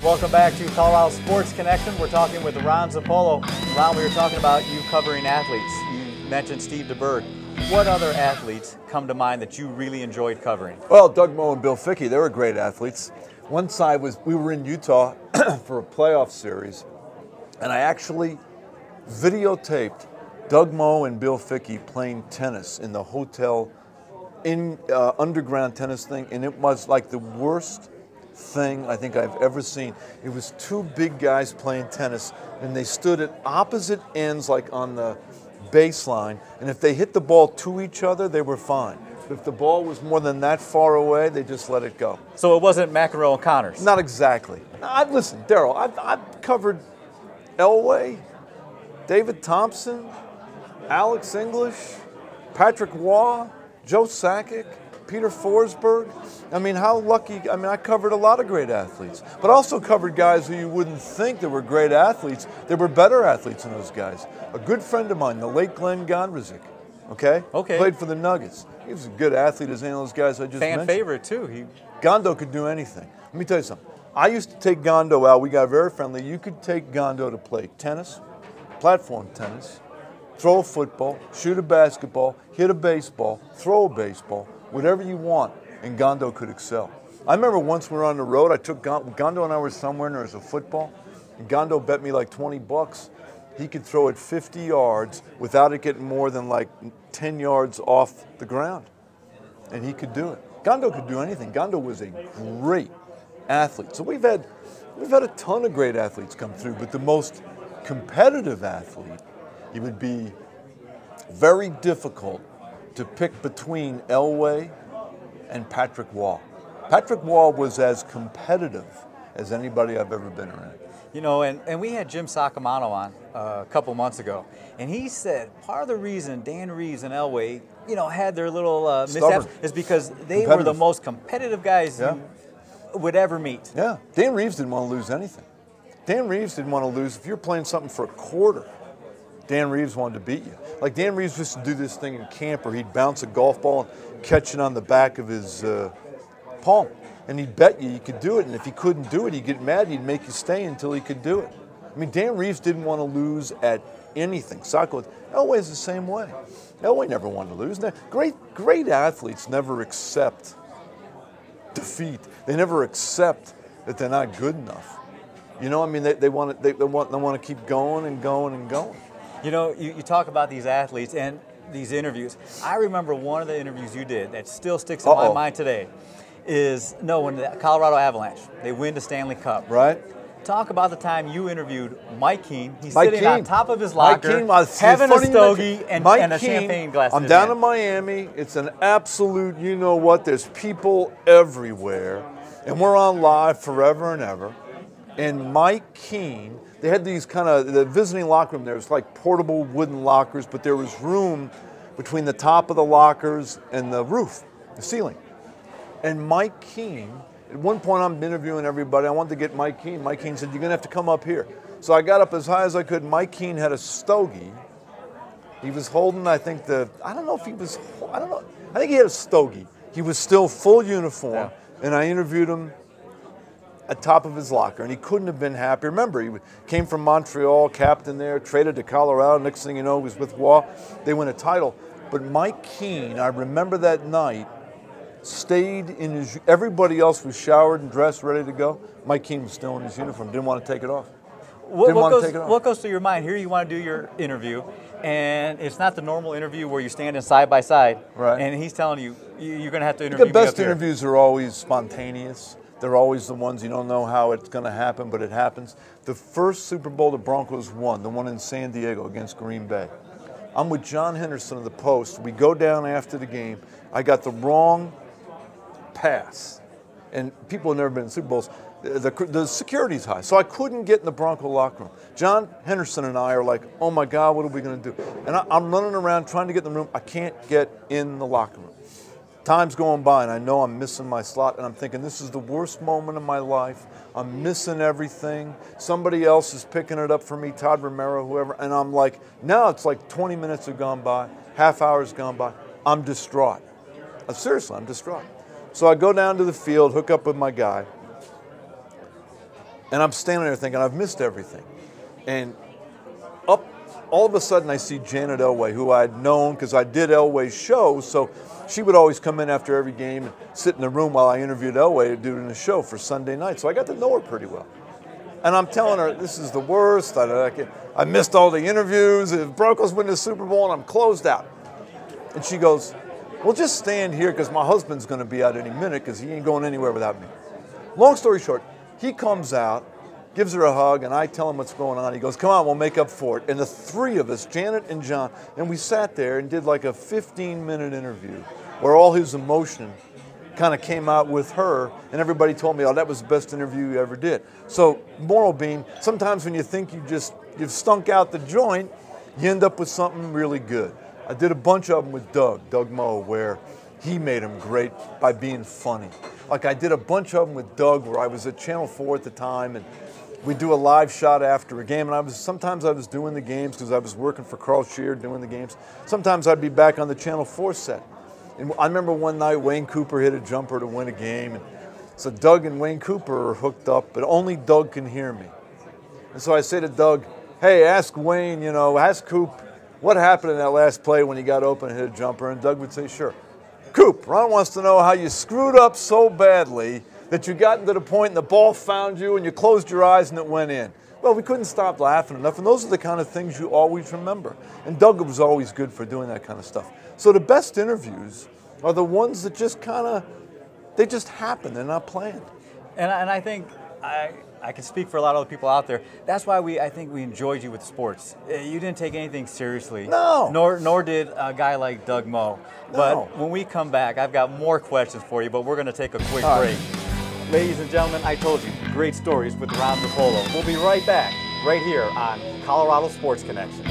Welcome back to Colorado Sports Connection. We're talking with Ron Zappolo. Ron, we were talking about you covering athletes. You mentioned Steve DeBerg. What other athletes come to mind that you really enjoyed covering? Well, Doug Moe and Bill Fickey, they were great athletes. One side was, we were in Utah for a playoff series, and I actually videotaped Doug Moe and Bill Fickey playing tennis in the hotel, underground tennis thing, and it was like the worst thing I think I've ever seen. It was two big guys playing tennis, and they stood at opposite ends, like on the baseline, and if they hit the ball to each other, they were fine. But if the ball was more than that far away, they just let it go. So it wasn't McEnroe and Connors? Not exactly. Listen, Daryl, I've covered Elway, David Thompson, Alex English, Patrick Waugh, Joe Sakic, Peter Forsberg. I mean, how lucky. I mean, I covered a lot of great athletes, but also covered guys who you wouldn't think that were great athletes. There were better athletes than those guys. A good friend of mine, the late Glenn Gondrezick, okay? Played for the Nuggets. He was a good athlete as any of those guys I just mentioned. Fan favorite, too. Gondo could do anything. Let me tell you something. I used to take Gondo out. We got very friendly. You could take Gondo to play tennis, platform tennis, throw a football, shoot a basketball, hit a baseball, throw a baseball, whatever you want, and Gondo could excel. I remember once we were on the road, I took Gondo and I were somewhere and there was a football, and Gondo bet me like 20 bucks. He could throw it 50 yards without it getting more than like 10 yards off the ground. And he could do it. Gondo could do anything. Gondo was a great athlete. So we've had a ton of great athletes come through, but the most competitive athlete, it would be very difficult to pick between Elway and Patrick Waugh. Patrick Waugh was as competitive as anybody I've ever been around. You know, and we had Jim Sacamano on a couple months ago, and he said part of the reason Dan Reeves and Elway, you know, had their little mishaps is because they were the most competitive guys you would ever meet. Yeah, Dan Reeves didn't want to lose anything. Dan Reeves didn't want to lose. If you're playing something for a quarter, Dan Reeves wanted to beat you. Like Dan Reeves used to do this thing in camp where he'd bounce a golf ball and catch it on the back of his palm. And he'd bet you could do it, and if he couldn't do it, he'd get mad, he'd make you stay until he could do it. I mean, Dan Reeves didn't want to lose at anything. Elway's the same way. Elway never wanted to lose. Great athletes never accept defeat. They never accept that they're not good enough. You know, I mean, they want to keep going and going and going. You know, you talk about these athletes and these interviews. I remember one of the interviews you did that still sticks in my mind today when the Colorado Avalanche, they win the Stanley Cup. Right. Talk about the time you interviewed Mike Keane. He's sitting on top of his locker, having a stogie and a champagne glass. I'm down in Miami. It's an absolute, you know what, there's people everywhere. And we're on live forever and ever. And Mike Keane, they had these the visiting locker room there was like portable wooden lockers, but there was room between the top of the lockers and the roof, the ceiling. And Mike Keane, at one point I'm interviewing everybody, I wanted to get Mike Keane. Mike Keane said, you're going to have to come up here. So I got up as high as I could. Mike Keane had a stogie. He was holding, I think I think he had a stogie. He was still full uniform, and I interviewed him at top of his locker, and he couldn't have been happier. Remember, he came from Montreal, captain there, traded to Colorado. Next thing you know, he was with Waugh. They win a title. But Mike Keane, I remember that night, stayed in his. Everybody else was showered and dressed, ready to go. Mike Keane was still in his uniform. Didn't want to take it off. What goes through your mind? Here you want to do your interview, and it's not the normal interview where you're standing side by side, right? And he's telling you you're going to have to interview. The best interviews are always spontaneous. They're always the ones you don't know how it's going to happen, but it happens. The first Super Bowl the Broncos won, the one in San Diego against Green Bay. I'm with John Henderson of the Post. We go down after the game. I got the wrong pass, and people have never been in Super Bowls. The security's high, so I couldn't get in the Bronco locker room. John Henderson and I are like, oh my God, what are we going to do? And I'm running around trying to get in the room. I can't get in the locker room. Time's going by, and I know I'm missing my slot, and I'm thinking, this is the worst moment of my life. I'm missing everything. Somebody else is picking it up for me, Todd Romero, whoever, and I'm like, now it's like 20 minutes have gone by, half hour's gone by. I'm distraught. Seriously, I'm distraught. So I go down to the field, hook up with my guy. And I'm standing there thinking, I've missed everything. And all of a sudden I see Janet Elway, who I'd known because I did Elway's show, so she would always come in after every game and sit in the room while I interviewed Elway to do it in the show for Sunday night. So I got to know her pretty well. And I'm telling her, this is the worst. I missed all the interviews. If Broncos win the Super Bowl, and I'm closed out. And she goes, well, just stand here because my husband's going to be out any minute because he ain't going anywhere without me. Long story short, he comes out, gives her a hug, and I tell him what's going on. He goes, come on, we'll make up for it. And the three of us, Janet and John, and we sat there and did like a 15-minute interview where all his emotion kind of came out with her, and everybody told me, oh, that was the best interview you ever did. So, moral being, sometimes when you think you've stunk out the joint, you end up with something really good. I did a bunch of them with Doug Moe, where he made them great by being funny. Like I did a bunch of them with Doug where I was at Channel 4 at the time, and we'd do a live shot after a game, and sometimes I was doing the games because I was working for Carl Shear doing the games. Sometimes I'd be back on the Channel 4 set. And I remember one night Wayne Cooper hit a jumper to win a game, and so Doug and Wayne Cooper are hooked up, but only Doug can hear me. And so I say to Doug, hey, ask Wayne, ask Coop, what happened in that last play when he got open and hit a jumper? And Doug would say, sure. Coop, Ron wants to know how you screwed up so badly that you got into the point and the ball found you and you closed your eyes and it went in. Well, we couldn't stop laughing enough, and those are the kind of things you always remember. And Doug was always good for doing that kind of stuff. So the best interviews are the ones that just they just happen. They're not planned. And I think I can speak for a lot of other people out there. That's why I think we enjoyed you with sports. You didn't take anything seriously. No. Nor did a guy like Doug Moe. But when we come back, I've got more questions for you, but we're going to take a quick break. Ladies and gentlemen, I told you, great stories with Ron Zappolo. We'll be right back, right here on Colorado Sports Connection.